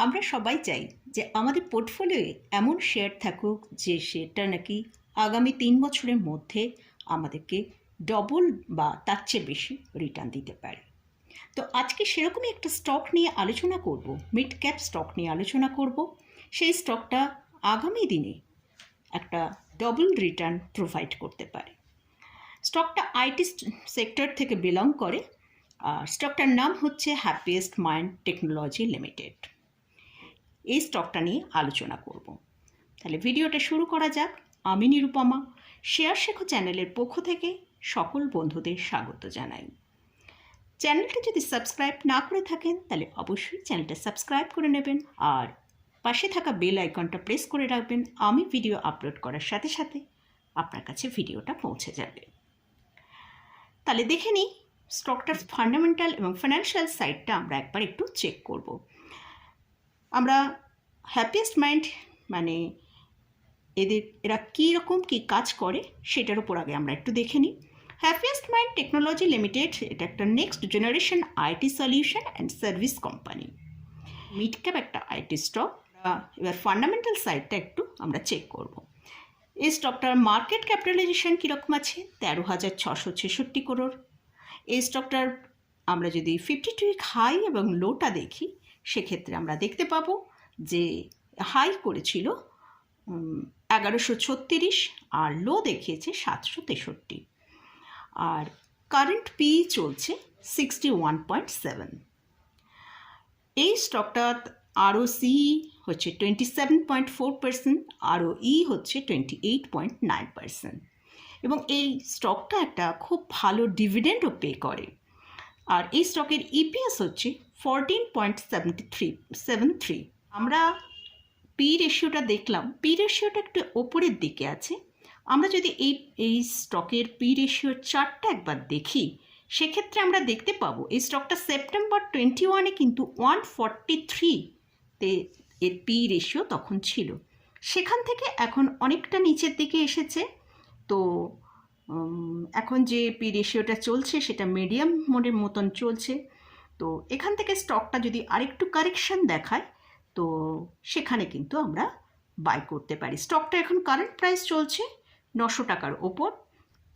আমরা সবাই চাই যে আমাদের পোর্টফোলিওয়ে এমন শেয়ার থাকুক যে শেয়ারটা নাকি আগামী 3 বছরের মধ্যে আমাদেরকে ডবল বা তার চেয়ে বেশি রিটার্ন দিতে পারে। তো আজকে সেরকমই একটা স্টক নিয়ে আলোচনা করব, মিড ক্যাপ স্টক নিয়ে আলোচনা করব। সেই স্টকটা আগামী দিনে একটা ডবল রিটার্ন প্রোভাইড করতে পারে। স্টকটা আইটি সেক্টর থেকে বিলং করে, আর স্টকটার নাম হচ্ছে হ্যাপিয়েস্ট মাইন্ড টেকনোলজি লিমিটেড। এই স্টকটা নিয়ে আলোচনা করব। তাহলে ভিডিওটা শুরু করা যাক। আমি নিরুপমা, শেয়ার শেখো চ্যানেলের পক্ষ থেকে সকল বন্ধুদের স্বাগত জানাই। চ্যানেলটা যদি সাবস্ক্রাইব না করে থাকেন তাহলে অবশ্যই চ্যানেলটা সাবস্ক্রাইব করে নেবেন, আর পাশে থাকা বেল আইকনটা প্রেস করে রাখবেন। আমি ভিডিও আপলোড করার সাথে সাথে আপনার কাছে ভিডিওটা পৌঁছে যাবে। তাহলে দেখে নিই স্টকটার ফান্ডামেন্টাল এবং ফাইন্যান্সিয়াল সাইডটা আমরা একবার একটু চেক করব। আমরা হ্যাপিয়েস্ট মাইন্ড মানে এরা কীরকম কী কাজ করে সেটার উপর আগে আমরা একটু দেখে নিই। হ্যাপিয়েস্ট মাইন্ড টেকনোলজি লিমিটেড এটা একটা next generation IT solution and service company. Mid cap একটা আইটি স্টক। এবার ফান্ডামেন্টাল সাইডটা একটু আমরা চেক করব। এই স্টকটার মার্কেট ক্যাপিটালাইজেশন কীরকম আছে? 13,666 করোড়। এই স্টকটার আমরা যদি 52 উইক হাই এবং লোটা দেখি, সেক্ষেত্রে আমরা দেখতে পাবো যে হাই করেছিল 1136 আর লো দেখিয়েছে 763, আর কারেন্ট পি চলছে 61.7। এই স্টকটা ROC হচ্ছে 27.4%, ROE হচ্ছে 28.9%, এবং এই স্টকটা একটা খুব ভালো ডিভিডেন্ডও পে করে। আর এই স্টকের ইপিএস হচ্ছে 14.73। আমরা পি রেশিওটা দেখলাম, পি রেশিওটা একটু ওপরের দিকে আছে। আমরা যদি এই স্টকের পি রেশিওর চার্টটা একবার দেখি, সেক্ষেত্রে আমরা দেখতে পাবো এই স্টকটা সেপ্টেম্বর 21-এ কিন্তু 143-তে এর পি রেশিও তখন ছিল। সেখান থেকে এখন অনেকটা নিচের দিকে এসেছে। তো এখন যে পি রেশিওটা চলছে সেটা মিডিয়াম মোডের মতন চলছে। তো এখান থেকে স্টকটা যদি আরেকটু কারেকশন দেখায়, তো সেখানে কিন্তু আমরা বাই করতে পারি। স্টকটা এখন কারেন্ট প্রাইস চলছে 900 টাকার ওপর,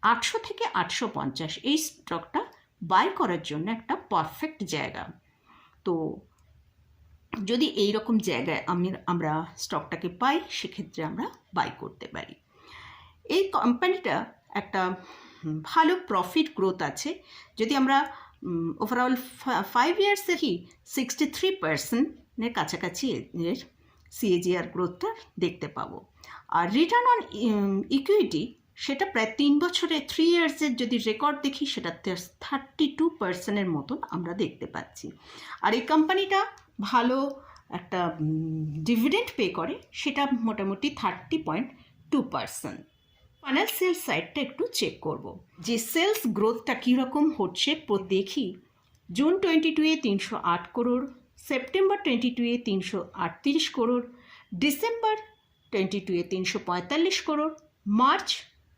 800 থেকে 850। এই স্টকটা বাই করার জন্য একটা পারফেক্ট জায়গা। তো যদি এই রকম জায়গায় আমরা স্টকটাকে পাই, সেক্ষেত্রে আমরা বাই করতে পারি। এই কোম্পানিটা একটা ভালো প্রফিট গ্রোথ আছে। যদি আমরা ওভারঅল 5 ইয়ার্স দেখি, 63%-এর কাছাকাছি এর CAGR গ্রোথটা দেখতে পাবো। আর রিটার্ন অন ইকুইটি সেটা প্রায় 3 বছরে 3 ইয়ার্সের যদি রেকর্ড দেখি, সেটা 32%-এর মতন আমরা দেখতে পাচ্ছি। আর এই কোম্পানিটা ভালো একটা ডিভিডেন্ড পে করে, সেটা মোটামুটি 30.2%। ফাইন্যান্সিয়াল সাইডটা একটু চেক করব যে সেলস গ্রোথটা কীরকম হচ্ছে। দেখি জুন 22-এ 308 করোড়, সেপ্টেম্বর 22-এ 338 করোড়, ডিসেম্বর 22-এ 345 করোড়, মার্চ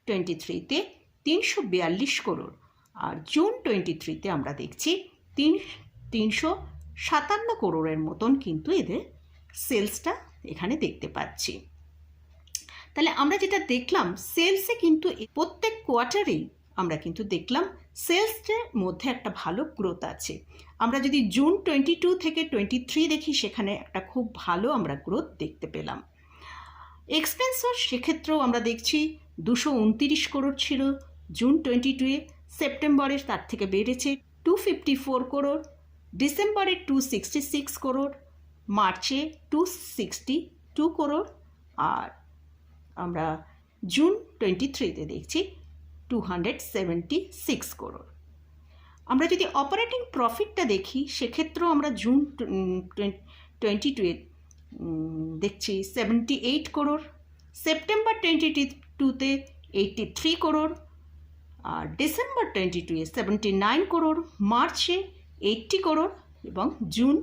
23-তে 342 করোড়, আর জুন 23-তে আমরা দেখছি 357 করোড়ের মতন কিন্তু এদের সেলসটা এখানে দেখতে পাচ্ছি। তাহলে আমরা যেটা দেখলাম, সেলসে কিন্তু প্রত্যেক কোয়ার্টারেই আমরা কিন্তু দেখলাম সেলসের মধ্যে একটা ভালো গ্রোথ আছে। আমরা যদি জুন 22 থেকে 23 দেখি, সেখানে একটা খুব ভালো আমরা গ্রোথ দেখতে পেলাম। এক্সপেন্সও সেক্ষেত্রেও আমরা দেখছি 229 করোড় ছিল জুন 22-এ, সেপ্টেম্বরে তার থেকে বেড়েছে 254 করোড়, ডিসেম্বরে 266 করোড়, মার্চে 262 করোড়, আর আমরা জুন 23-তে দেখছি 276 করোড়। আমরা যদি অপারেটিং প্রফিটটা দেখি, সেক্ষেত্রেও আমরা জুন 22-এ দেখছি 78 করোড়, সেপ্টেম্বর 22-তে 83 করোড়, আর ডিসেম্বর 22-এ 79 করোড়, মার্চে 80 করোড়, এবং জুন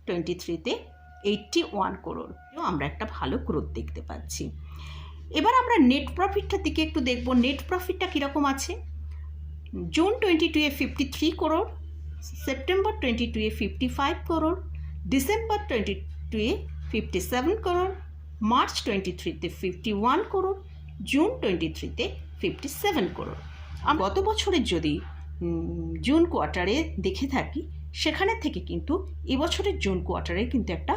23-তে 81 করোড়। আমরা একটা ভালো গ্রোথ দেখতে পাচ্ছি। এবার আমরা নেট প্রফিটটার দিকে একটু দেখব। নেট প্রফিটটা কীরকম আছে? জুন 22-এ 53 করোড়, সেপ্টেম্বর 22-এ 55 করোড়, ডিসেম্বর 22-এ 57 করোড়, মার্চ 23-তে 51 করোড়, জুন 23-তে 57 করোড়। গত বছরের যদি জুন কোয়ার্টারে দেখে থাকি, সেখানে থেকে কিন্তু এবছরের জুন কোয়ার্টারে কিন্তু একটা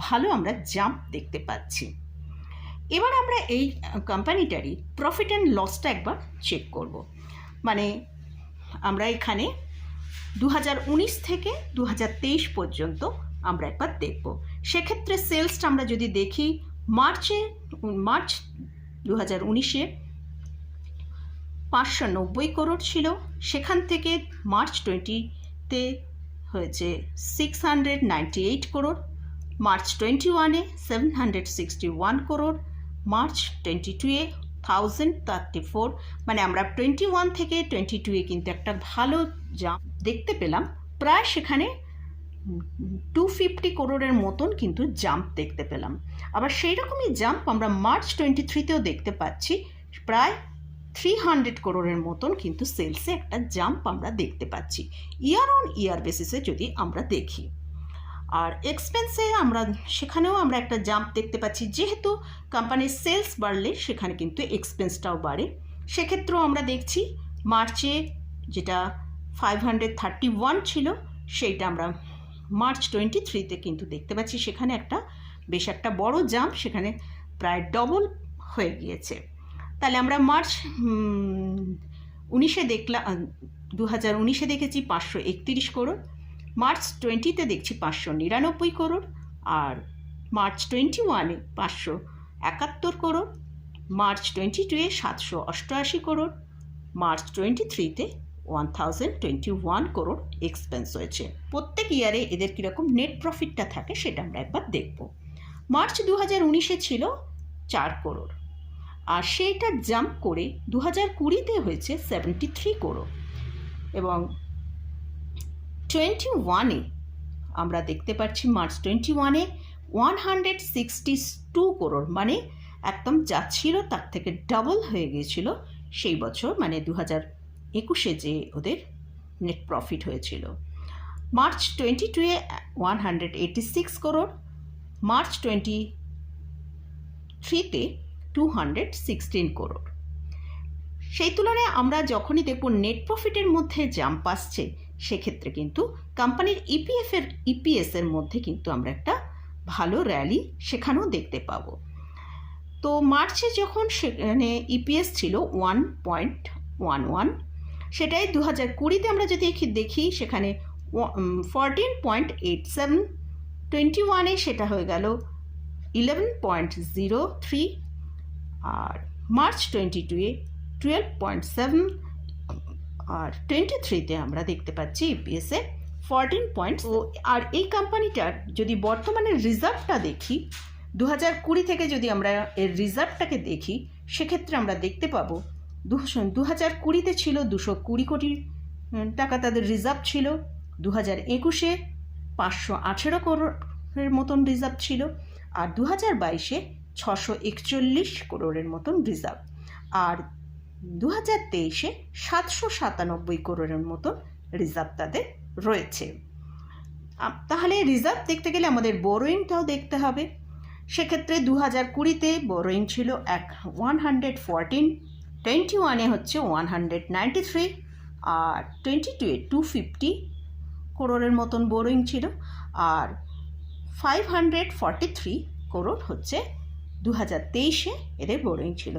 ভালো আমরা জাম্প দেখতে পাচ্ছি। এবার আমরা এই কোম্পানিটারই প্রফিট অ্যান্ড লসটা একবার চেক করব। মানে আমরা এখানে 2019 থেকে 2023 পর্যন্ত আমরা একবার দেখব। সেক্ষেত্রে সেলসটা আমরা যদি দেখি, মার্চ 2019-এ 590 করোড় ছিল, সেখান থেকে মার্চ 20-তে হয়েছে 698 করোড়, মার্চ 21-এ 761 করোড়, মার্চ 22-এ 1034। মানে আমরা 21 থেকে 22-এ কিন্তু একটা ভালো জাম্প দেখতে পেলাম। প্রায় সেখানে 250 করোড়ের মতন কিন্তু জাম্প দেখতে পেলাম। আবার সেই রকমই জাম্প আমরা মার্চ 23-তেও দেখতে পাচ্ছি, প্রায় 300 করোড়ের মতন কিন্তু সেলসে একটা জাম্প আমরা দেখতে পাচ্ছি ইয়ার অন ইয়ার বেসিসে যদি আমরা দেখি। আর এক্সপেন্সে সেখানেও আমরা একটা জাম্প দেখতে পাচ্ছি, যেহেতু কোম্পানির সেলস বাড়লে সেখানে কিন্তু এক্সপেন্সটাও বাড়ে। সেক্ষেত্রেও আমরা দেখছি মার্চে যেটা 531 ছিল, সেইটা আমরা মার্চ 23-তে কিন্তু দেখতে পাচ্ছি সেখানে বেশ একটা বড় জাম্প, সেখানে প্রায় ডবল হয়ে গিয়েছে। তাহলে আমরা মার্চ 19-এ দেখলাম, 2019-এ দেখেছি 531 করোড়, মার্চ 20-তে দেখছি 599 করোড়, আর মার্চ 21-এ 571 করোড়, মার্চ 22-এ 788 করোড়, মার্চ 23-তে 1021 করোড় এক্সপেন্স হয়েছে। প্রত্যেক ইয়ারে এদের কীরকম নেট প্রফিটটা থাকে সেটা আমরা একবার দেখব। মার্চ 2019-এ ছিল 4 করোড়, আর সেইটা জাম্প করে 2020-তে হয়েছে 73 করোড়, এবং 21-এ আমরা দেখতে পাচ্ছি মার্চ 21-এ 162 করোড়, মানে একদম যাচ্ছিল তার থেকে ডাবল হয়ে গিয়েছিল সেই বছর, মানে 2021-এ যে ওদের নেট প্রফিট হয়েছিল। মার্চ 22-এ 186 করোড়, মার্চ 23-তে 216 করোড়। সেই তুলনায় আমরা যখনই দেখব নেট প্রফিটের মধ্যে জাম্প আসছে, সেক্ষেত্রে কিন্তু কোম্পানির ইপিএসের মধ্যে কিন্তু আমরা একটা ভালো র্যালি সেখানেও দেখতে পাবো। তো মার্চে যখন সেখানে ইপিএস ছিল 1.11, সেটাই 2020-তে আমরা যদি দেখি সেখানে 14.87, 21-এ সেটা হয়ে গেল 11.03, আর মার্চ 22-এ 12.7, আর 23-তে আমরা দেখতে পাচ্ছি ইপিএসে 14 পয়েন্টস। আর এই কোম্পানিটার যদি বর্তমানে রিজার্ভটা দেখি, 2020 থেকে যদি আমরা এর রিজার্ভটাকে দেখি, সেক্ষেত্রে আমরা দেখতে পাবো 2020-তে ছিল 220 কোটি টাকা তাদের রিজার্ভ ছিল, 2021-এ 518 করোড়ের মতন রিজার্ভ ছিল, আর 2022-এ 641 করোড়ের মতন রিজার্ভ, আর 2023-এ 797 করোড়ের মতন রিজার্ভ তাদের রয়েছে। তাহলে রিজার্ভ দেখতে গেলে আমাদের বোরোয়িংটাও দেখতে হবে। সেক্ষেত্রে 2020-তে বোরোয়িং ছিল 114, 21-এ হচ্ছে 193, আর 22-এ 250 করোড়ের মতন বোরোয়িং ছিল, আর 543 করোড় হচ্ছে 2023-এ এদের বোরোয়িং ছিল।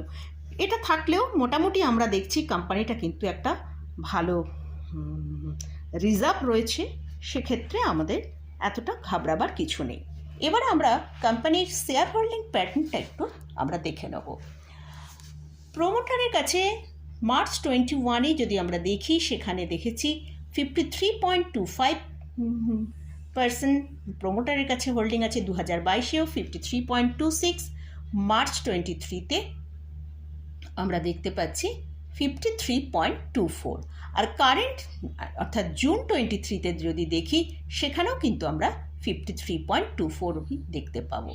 এটা থাকলেও মোটামুটি আমরা দেখছি কোম্পানিটা কিন্তু একটা ভালো রিজার্ভ রয়েছে, সেক্ষেত্রে আমাদের এতটা ঘাবড়াবার কিছু নেই। এবার আমরা কোম্পানির শেয়ার হোল্ডিং প্যাটার্নটা একটু আমরা দেখে নেব। প্রোমোটারের কাছে মার্চ 21-এ যদি আমরা দেখি, সেখানে দেখেছি 53.25% প্রোমোটারের কাছে হোল্ডিং আছে। 2022-এও 53.26, মার্চ 23-তে আমরা দেখতে পাচ্ছি 53.24, আর কারেন্ট অর্থাৎ জুন 23-তে যদি দেখি, সেখানেও কিন্তু আমরা 53.24 দেখতে পাবো।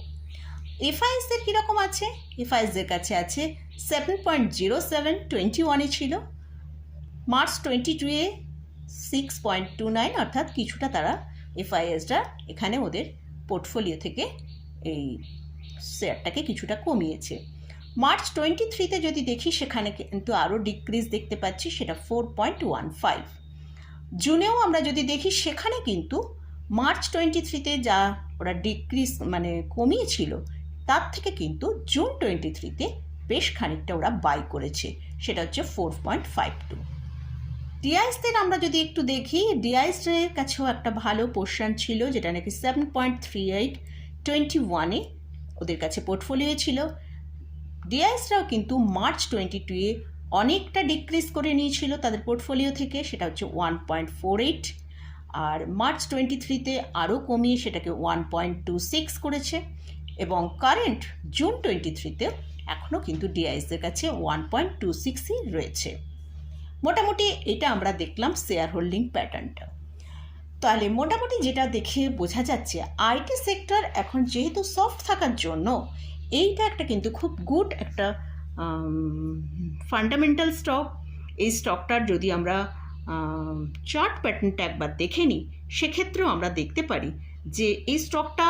এফআইএসের কীরকম আছে? এফআইএসের কাছে আছে 7.07, 21-এ ছিল, মার্চ 22-এ 6.29, অর্থাৎ কিছুটা তারা এফআইএসটা এখানে ওদের পোর্টফোলিও থেকে এই শেয়ারটাকে কিছুটা কমিয়েছে। মার্চ 23-তে যদি দেখি সেখানে কিন্তু আরও ডিক্রিজ দেখতে পাচ্ছি, সেটা 4.15। জুনেও আমরা যদি দেখি সেখানে কিন্তু মার্চ 23-তে যা ওরা ডিক্রিজ মানে কমিয়েছিল তার থেকে কিন্তু জুন 23-তে বেশ খানিকটা ওরা বাই করেছে, সেটা হচ্ছে 4.52। ডিআইএসদের আমরা যদি একটু দেখি, ডিআইএসদের কাছেও একটা ভালো পোর্শন ছিল, যেটা নাকি 7.38 21-এ ওদের কাছে পোর্টফোলিও ছিল। ডিআইএসরাও কিন্তু মার্চ 22-এ অনেকটা ডিক্রিজ করে নিয়েছিল তাদের পোর্টফোলিও থেকে, সেটা হচ্ছে 1.48। আর মার্চ 23-তে আরও কমিয়ে সেটাকে 1.26 করেছে, এবং কারেন্ট জুন 23-তে এখনও কিন্তু ডিআইএসদের কাছে 1.26ই রয়েছে। মোটামুটি এটা আমরা দেখলাম শেয়ার হোল্ডিং প্যাটার্নটা। তাহলে মোটামুটি যেটা দেখে বোঝা যাচ্ছে আইটি সেক্টর এখন যেহেতু সফট থাকার জন্য এইটা একটা কিন্তু খুব গুড একটা ফান্ডামেন্টাল স্টক। এই স্টকটার যদি আমরা চার্ট প্যাটার্নটা একবার দেখে নিই, সেক্ষেত্রেও আমরা দেখতে পারি যে এই স্টকটা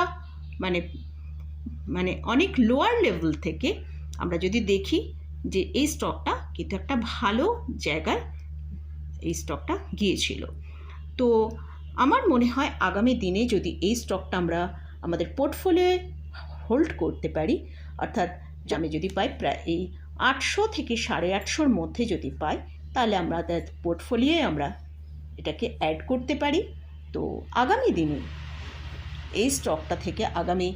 মানে অনেক লোয়ার লেভেল থেকে আমরা যদি দেখি যে এই স্টকটা কিন্তু একটা ভালো জায়গায় এই স্টকটা গিয়েছিল। তো আমার মনে হয় আগামী দিনে যদি এই স্টকটা আমরা আমাদের পোর্টফোলিওয়ে হোল্ড করতে পারি, অর্থাৎ আমি যদি পাই প্রায় এই 800 থেকে 850-র মধ্যে যদি পাই, তাহলে আমরা পোর্টফোলিওয়ে আমরা এটাকে অ্যাড করতে পারি। তো আগামী দিনে এই স্টকটা থেকে আগামী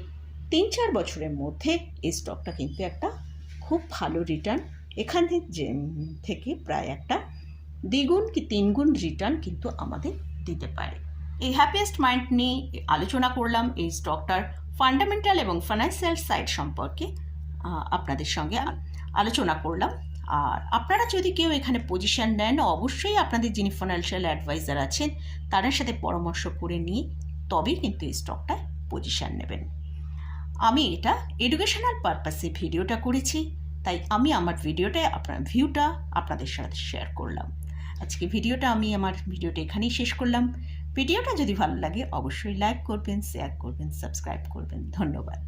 3-4 বছরের মধ্যে এই স্টকটা কিন্তু একটা খুব ভালো রিটার্ন এখান থেকে প্রায় একটা 2 গুণ কি 3 গুণ রিটার্ন কিন্তু আমাদের দিতে পারে। এই হ্যাপিয়েস্ট মাইন্ড নিয়ে আলোচনা করলাম এই স্টকটার ফান্ডামেন্টাল এবং ফাইন্যান্সিয়াল সাইড সম্পর্কে আপনাদের সঙ্গে আলোচনা করলাম। আর আপনারা যদি কেউ এখানে পজিশন নেন, অবশ্যই আপনাদের যিনি ফাইন্যান্সিয়াল অ্যাডভাইজার আছেন তাদের সাথে পরামর্শ করে নিয়ে তবেই কিন্তু এই স্টকটায় পজিশন নেবেন। আমি এটা এডুকেশনাল পারপাসে ভিডিওটা করেছি, তাই আমি আমার ভিউটা আপনাদের সাথে শেয়ার করলাম। আজকে আমার ভিডিওটা এখানেই শেষ করলাম। ভিডিওটা যদি ভালো লাগে অবশ্যই লাইক করবেন, শেয়ার করবেন, সাবস্ক্রাইব করবেন। ধন্যবাদ।